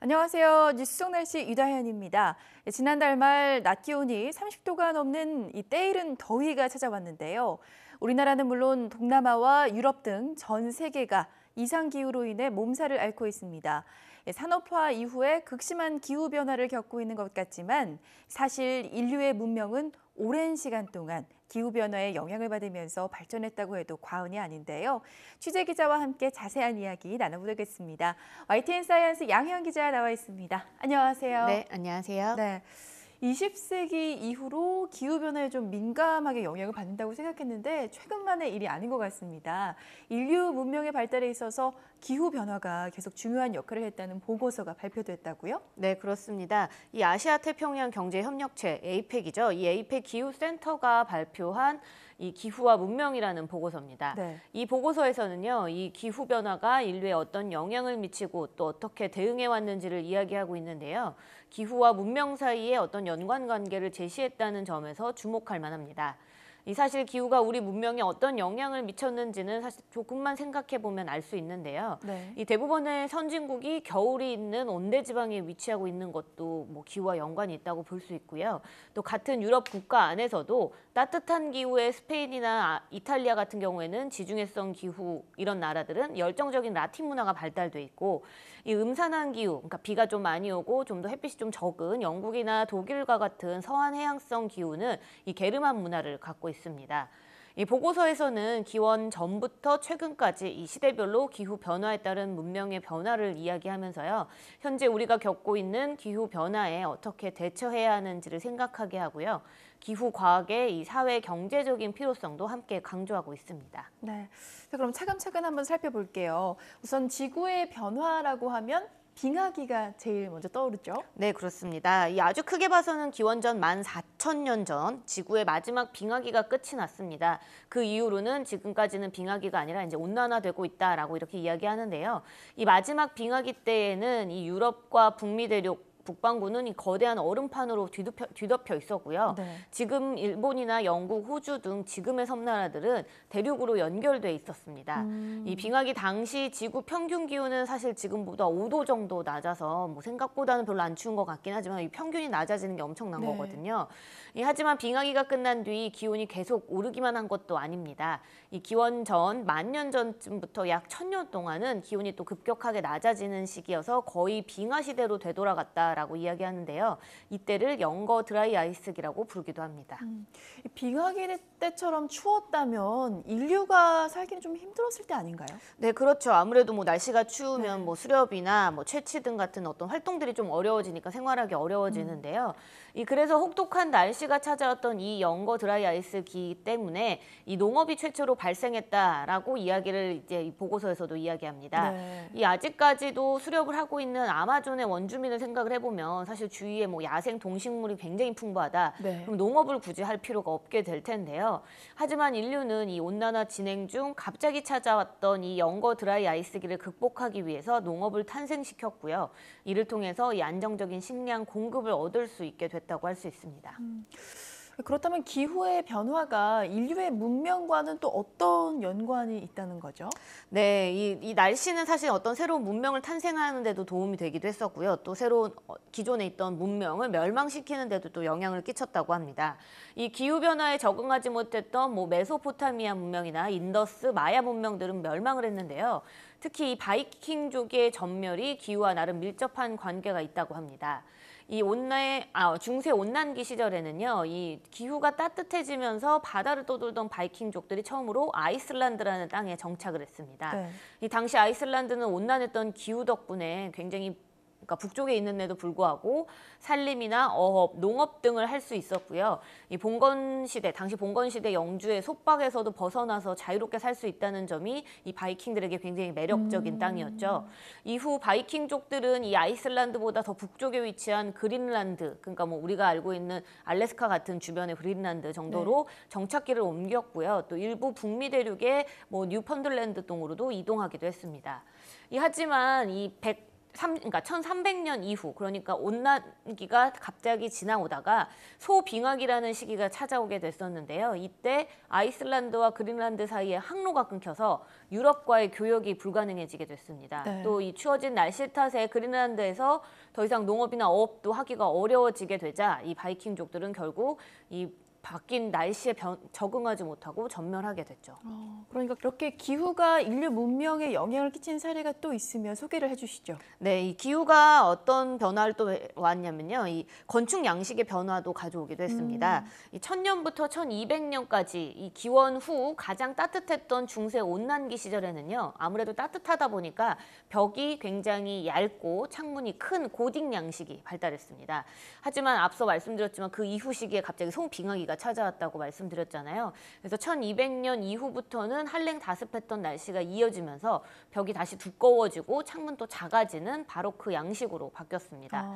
안녕하세요. 뉴스 속 날씨 유다현입니다. 지난달 말 낮 기온이 30도가 넘는 이 때이른 더위가 찾아왔는데요. 우리나라는 물론 동남아와 유럽 등 전 세계가 이상 기후로 인해 몸살을 앓고 있습니다. 산업화 이후에 극심한 기후 변화를 겪고 있는 것 같지만 사실 인류의 문명은 오랜 시간 동안 기후변화의 영향을 받으면서 발전했다고 해도 과언이 아닌데요. 취재 기자와 함께 자세한 이야기 나눠보겠습니다. YTN 사이언스 양혜영 기자 나와 있습니다. 안녕하세요. 네, 안녕하세요. 네. 20세기 이후로 기후변화에 좀 민감하게 영향을 받는다고 생각했는데 최근만의 일이 아닌 것 같습니다. 인류 문명의 발달에 있어서 기후변화가 계속 중요한 역할을 했다는 보고서가 발표됐다고요? 네, 그렇습니다. 이 아시아 태평양 경제협력체 에이펙이죠. 이 에이펙 기후센터가 발표한 이 기후와 문명이라는 보고서입니다. 네. 이 보고서에서는요, 이 기후 변화가 인류에 어떤 영향을 미치고 또 어떻게 대응해 왔는지를 이야기하고 있는데요. 기후와 문명 사이에 어떤 연관 관계를 제시했다는 점에서 주목할 만합니다. 이 사실 기후가 우리 문명에 어떤 영향을 미쳤는지는 사실 조금만 생각해 보면 알 수 있는데요. 네. 이 대부분의 선진국이 겨울이 있는 온대 지방에 위치하고 있는 것도 뭐 기후와 연관이 있다고 볼 수 있고요. 또 같은 유럽 국가 안에서도 따뜻한 기후의 스페인이나 이탈리아 같은 경우에는 지중해성 기후 이런 나라들은 열정적인 라틴 문화가 발달돼 있고 이 음산한 기후, 그러니까 비가 좀 많이 오고 좀 더 햇빛이 좀 적은 영국이나 독일과 같은 서한 해양성 기후는 이 게르만 문화를 갖고 있습니다. 이 보고서에서는 기원 전부터 최근까지 이 시대별로 기후 변화에 따른 문명의 변화를 이야기하면서요. 현재 우리가 겪고 있는 기후 변화에 어떻게 대처해야 하는지를 생각하게 하고요. 기후 과학의 이 사회 경제적인 필요성도 함께 강조하고 있습니다. 네. 자, 그럼 차근차근 한번 살펴볼게요. 우선 지구의 변화라고 하면 빙하기가 제일 먼저 떠오르죠? 네, 그렇습니다. 이 아주 크게 봐서는 기원전 14,000년 전 지구의 마지막 빙하기가 끝이 났습니다. 그 이후로는 지금까지는 빙하기가 아니라 이제 온난화되고 있다라고 이렇게 이야기하는데요. 이 마지막 빙하기 때에는 이 유럽과 북미 대륙 북반구는 이 거대한 얼음판으로 뒤덮여 있었고요. 네. 지금 일본이나 영국, 호주 등 지금의 섬나라들은 대륙으로 연결돼 있었습니다. 이 빙하기 당시 지구 평균 기온은 사실 지금보다 5도 정도 낮아서 뭐 생각보다는 별로 안 추운 것 같긴 하지만 이 평균이 낮아지는 게 엄청난 네. 거거든요. 하지만 빙하기가 끝난 뒤 기온이 계속 오르기만 한 것도 아닙니다. 이 기원 전 10,000년 전쯤부터 약 1,000년 동안은 기온이 또 급격하게 낮아지는 시기여서 거의 빙하 시대로 되돌아갔다라고 이야기하는데요. 이때를 영거 드라이 아이스기라고 부르기도 합니다. 이 빙하기 때처럼 추웠다면 인류가 살기는 좀 힘들었을 때 아닌가요? 네, 그렇죠. 아무래도 뭐 날씨가 추우면 네. 뭐 수렵이나 뭐 채취 등 같은 어떤 활동들이 좀 어려워지니까 생활하기 어려워지는데요. 그래서 혹독한 날씨가 찾아왔던 이 영거 드라이 아이스기 때문에 이 농업이 최초로 발생했다라고 이야기를 이제 이 보고서에서도 이야기합니다. 네. 아직까지도 수렵을 하고 있는 아마존의 원주민을 생각을 해보면 사실 주위에 뭐 야생 동식물이 굉장히 풍부하다. 네. 그럼 농업을 굳이 할 필요가 없게 될 텐데요. 하지만 인류는 이 온난화 진행 중 갑자기 찾아왔던 이 영거 드라이 아이스기를 극복하기 위해서 농업을 탄생시켰고요. 이를 통해서 이 안정적인 식량 공급을 얻을 수 있게 됐다고 할 수 있습니다. 그렇다면 기후의 변화가 인류의 문명과는 또 어떤 연관이 있다는 거죠? 네, 이 날씨는 사실 어떤 새로운 문명을 탄생하는 데도 도움이 되기도 했었고요. 또 새로운 기존에 있던 문명을 멸망시키는 데도 또 영향을 끼쳤다고 합니다. 이 기후변화에 적응하지 못했던 뭐 메소포타미아 문명이나 인더스, 마야 문명들은 멸망을 했는데요. 특히 이 바이킹족의 전멸이 기후와 나름 밀접한 관계가 있다고 합니다. 중세 온난기 시절에는요, 이 기후가 따뜻해지면서 바다를 떠돌던 바이킹족들이 처음으로 아이슬란드라는 땅에 정착을 했습니다. 네. 이 당시 아이슬란드는 온난했던 기후 덕분에 굉장히 그러니까 북쪽에 있는 데도 불구하고 산림이나 어업, 농업 등을 할 수 있었고요. 이 봉건 시대, 당시 봉건 시대 영주의 속박에서도 벗어나서 자유롭게 살 수 있다는 점이 이 바이킹들에게 굉장히 매력적인 땅이었죠. 이후 바이킹족들은 이 아이슬란드보다 더 북쪽에 위치한 그린란드, 그러니까 뭐 우리가 알고 있는 알래스카 같은 주변의 그린란드 정도로 정착기를 옮겼고요. 또 일부 북미 대륙의 뭐 뉴펀들랜드 등으로도 이동하기도 했습니다. 하지만 그러니까 1300년 이후, 그러니까 온난기가 갑자기 지나오다가 소빙하기라는 시기가 찾아오게 됐었는데요. 이때 아이슬란드와 그린란드 사이에 항로가 끊겨서 유럽과의 교역이 불가능해지게 됐습니다. 네. 또 이 추워진 날씨 탓에 그린란드에서 더 이상 농업이나 어업도 하기가 어려워지게 되자 이 바이킹족들은 결국 이 바뀐 날씨에 적응하지 못하고 전멸하게 됐죠. 그러니까 그렇게 기후가 인류 문명에 영향을 끼친 사례가 또 있으면 소개를 해주시죠. 네, 이 기후가 어떤 변화를 또 왔냐면요. 이 건축 양식의 변화도 가져오기도 했습니다. 이 1000년부터 1200년까지 이 기원 후 가장 따뜻했던 중세 온난기 시절에는요. 아무래도 따뜻하다 보니까 벽이 굉장히 얇고 창문이 큰 고딕 양식이 발달했습니다. 하지만 앞서 말씀드렸지만 그 이후 시기에 갑자기 송빙하기가 찾아왔다고 말씀드렸잖아요. 그래서 1200년 이후부터는 한랭 다습했던 날씨가 이어지면서 벽이 다시 두꺼워지고 창문도 작아지는 바로크 양식으로 바뀌었습니다.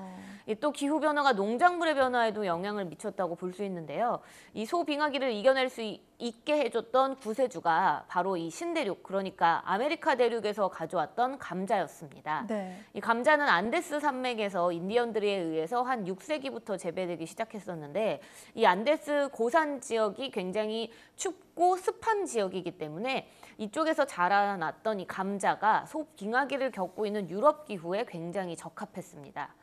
또 기후 변화가 농작물의 변화에도 영향을 미쳤다고 볼 수 있는데요. 이 소빙하기를 이겨낼 수 있게 해줬던 구세주가 바로 이 신대륙, 그러니까 아메리카 대륙에서 가져왔던 감자였습니다. 네. 이 감자는 안데스 산맥에서 인디언들에 의해서 한 6세기부터 재배되기 시작했었는데 이 안데스 고산 지역이 굉장히 춥고 습한 지역이기 때문에 이쪽에서 자라났던 이 감자가 소빙하기를 겪고 있는 유럽 기후에 굉장히 적합했습니다.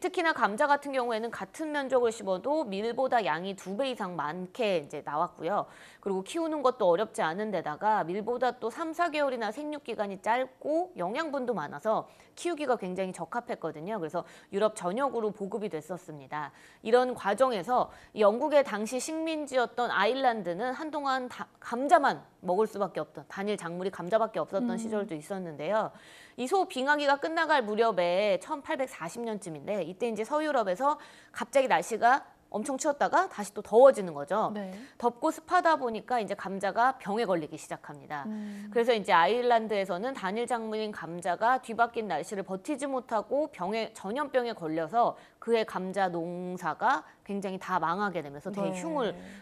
특히나 감자 같은 경우에는 같은 면적을 심어도 밀보다 양이 2배 이상 많게 이제 나왔고요. 그리고 키우는 것도 어렵지 않은 데다가 밀보다 또 3, 4개월이나 생육 기간이 짧고 영양분도 많아서 키우기가 굉장히 적합했거든요. 그래서 유럽 전역으로 보급이 됐었습니다. 이런 과정에서 영국의 당시 식민지였던 아일란드는 한동안 감자만 먹을 수밖에 없던, 단일 작물이 감자밖에 없었던 시절도 있었는데요. 이 소빙하기가 끝나갈 무렵에 1840년쯤인데 이때 이제 서유럽에서 갑자기 날씨가 엄청 추웠다가 다시 또 더워지는 거죠. 네. 덥고 습하다 보니까 이제 감자가 병에 걸리기 시작합니다. 그래서 이제 아일란드에서는 단일 작물인 감자가 뒤바뀐 날씨를 버티지 못하고 전염병에 걸려서 그의 감자 농사가 굉장히 다 망하게 되면서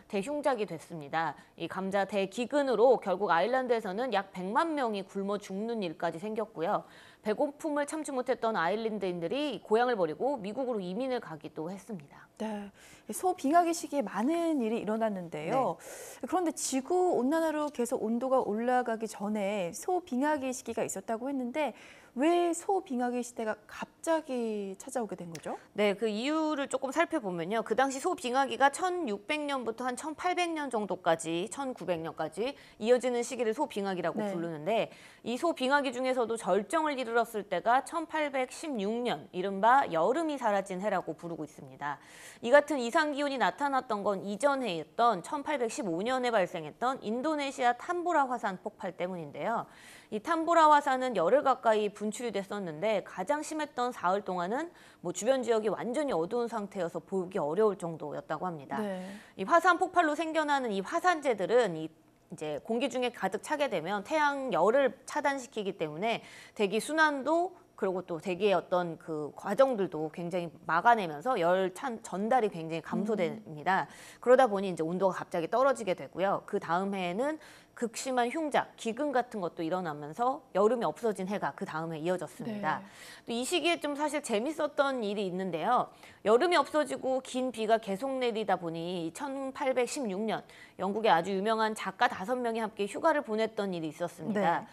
대흉작이 됐습니다. 이 감자 대기근으로 결국 아일란드에서는 약 100만 명이 굶어 죽는 일까지 생겼고요. 배고픔을 참지 못했던 아일랜드인들이 고향을 버리고 미국으로 이민을 가기도 했습니다. 네, 소빙하기 시기에 많은 일이 일어났는데요. 네. 그런데 지구 온난화로 계속 온도가 올라가기 전에 소빙하기 시기가 있었다고 했는데 왜 소빙하기 시대가 갑자기 찾아오게 된 거죠? 네, 그 이유를 조금 살펴보면요. 그 당시 소빙하기가 1600년부터 한 1800년 정도까지, 1900년까지 이어지는 시기를 소빙하기라고 부르는데 이 소빙하기 중에서도 절정을 이르렀을 때가 1816년, 이른바 여름이 사라진 해라고 부르고 있습니다. 이 같은 이상기온이 나타났던 건 이전 해였던 1815년에 발생했던 인도네시아 탐보라 화산 폭발 때문인데요. 이 탐보라 화산은 열흘 가까이 분출이 됐었는데 가장 심했던 사흘 동안은 뭐 주변 지역이 완전히 어두운 상태여서 보기 어려울 정도였다고 합니다. 네. 이 화산 폭발로 생겨나는 이 화산재들은 이제 공기 중에 가득 차게 되면 태양 열을 차단시키기 때문에 대기 순환도 그리고 또 대기의 어떤 그 과정들도 굉장히 막아내면서 열 전달이 굉장히 감소됩니다. 그러다 보니 이제 온도가 갑자기 떨어지게 되고요. 그 다음 해에는 극심한 흉작, 기근 같은 것도 일어나면서 여름이 없어진 해가 그 다음에 이어졌습니다. 또 이 시기에 좀 사실 재밌었던 일이 있는데요. 여름이 없어지고 긴 비가 계속 내리다 보니 1816년 영국의 아주 유명한 작가 5명이 함께 휴가를 보냈던 일이 있었습니다.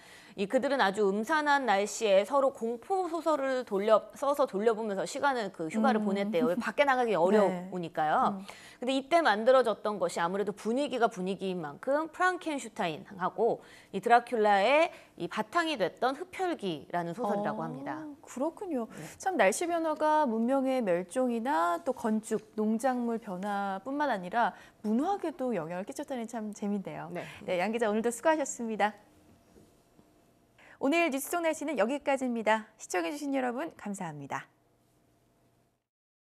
그들은 아주 음산한 날씨에 서로 공포 소설을 써서 돌려보면서 시간을 휴가를 보냈대요. 왜 밖에 나가기 어려우니까요. 근데 이때 만들어졌던 것이 아무래도 분위기가 분위기인 만큼 프랑켄슈타인하고 이 드라큘라의 이 바탕이 됐던 흡혈귀라는 소설이라고 합니다. 그렇군요. 참 날씨 변화가 문명의 멸종이나 또 건축, 농작물 변화뿐만 아니라 문화에도 영향을 끼쳤다니 참 재밌네요. 네, 양 기자 오늘도 수고하셨습니다. 오늘 뉴스 속 날씨는 여기까지입니다. 시청해주신 여러분 감사합니다.